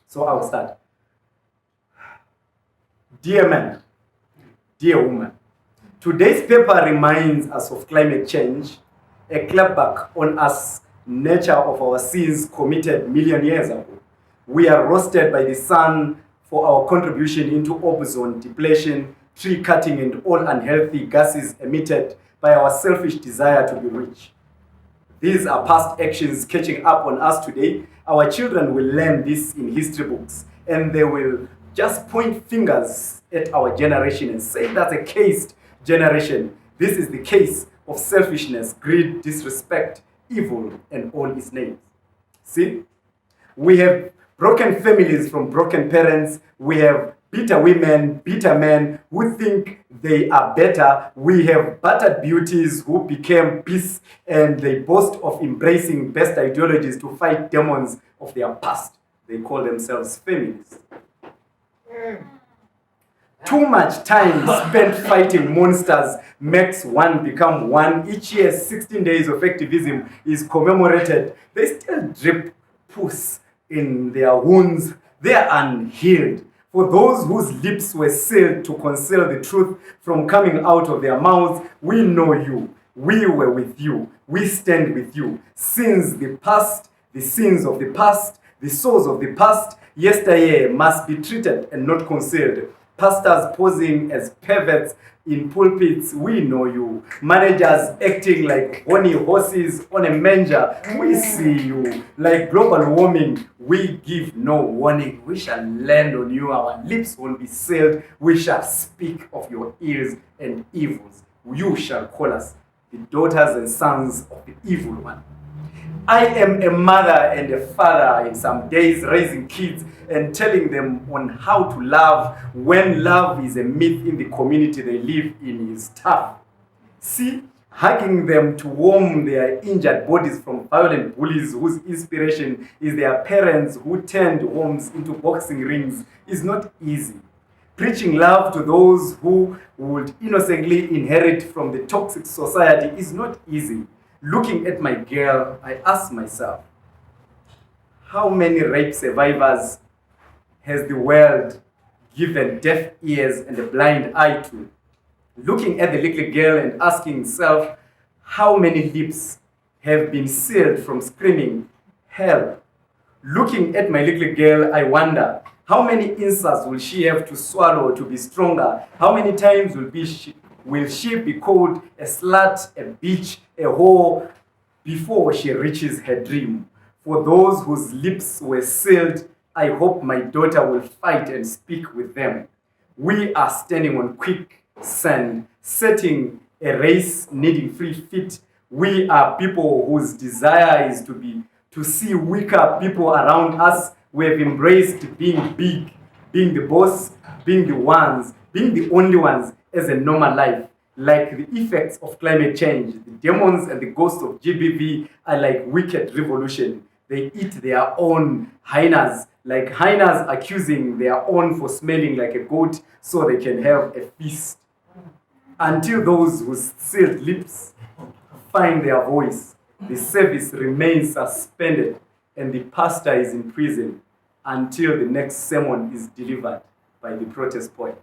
So I will start. Dear man, dear woman, today's paper reminds us of climate change, a clapback on us, nature of our sins committed million years ago. We are roasted by the sun for our contribution into ozone depletion, tree cutting, and all unhealthy gases emitted by our selfish desire to be rich. These are past actions catching up on us today. Our children will learn this in history books, and they will just point fingers at our generation and say that's a cased generation. This is the case of selfishness, greed, disrespect, evil, and all its names. See? We have broken families from broken parents. We have bitter women, bitter men who think they are better. We have battered beauties who became peace, and they boast of embracing best ideologies to fight demons of their past. They call themselves feminists. Too much time spent fighting monsters makes one become one. Each year, 16 days of activism is commemorated. They still drip pus in their wounds. They are unhealed. For those whose lips were sealed to conceal the truth from coming out of their mouths, we know you. We were with you. We stand with you. Sins the past, the sins of the past, the souls of the past, yesteryear must be treated and not concealed. Pastors posing as perverts in pulpits, we know you. Managers acting like horny horses on a manger, we see you. Like global warming, we give no warning. We shall land on you, our lips will be sealed. We shall speak of your ills and evils. You shall call us the daughters and sons of the evil one. I am a mother and a father in some days, raising kids and telling them on how to love when love is a myth in the community they live in is tough. See, hugging them to warm their injured bodies from violent bullies whose inspiration is their parents who turned homes into boxing rings is not easy. Preaching love to those who would innocently inherit from the toxic society is not easy. Looking at my girl, I ask myself, how many rape survivors has the world given deaf ears and a blind eye to? Looking at the little girl and asking self, how many lips have been sealed from screaming, help? Looking at my little girl, I wonder, how many insults will she have to swallow to be stronger? How many times will she be called a slut, a bitch, a whore, before she reaches her dream? For those whose lips were sealed, I hope my daughter will fight and speak with them. We are standing on quicksand, setting a race needing free feet. We are people whose desire is to see weaker people around us. We have embraced being big, being the boss, being the only ones as a normal life. Like the effects of climate change, the demons and the ghosts of GBV are like wicked revolution. They eat their own hyenas, like hyenas accusing their own for smelling like a goat so they can have a feast. Until those whose sealed lips find their voice, the service remains suspended and the pastor is in prison until the next sermon is delivered by the protest poet.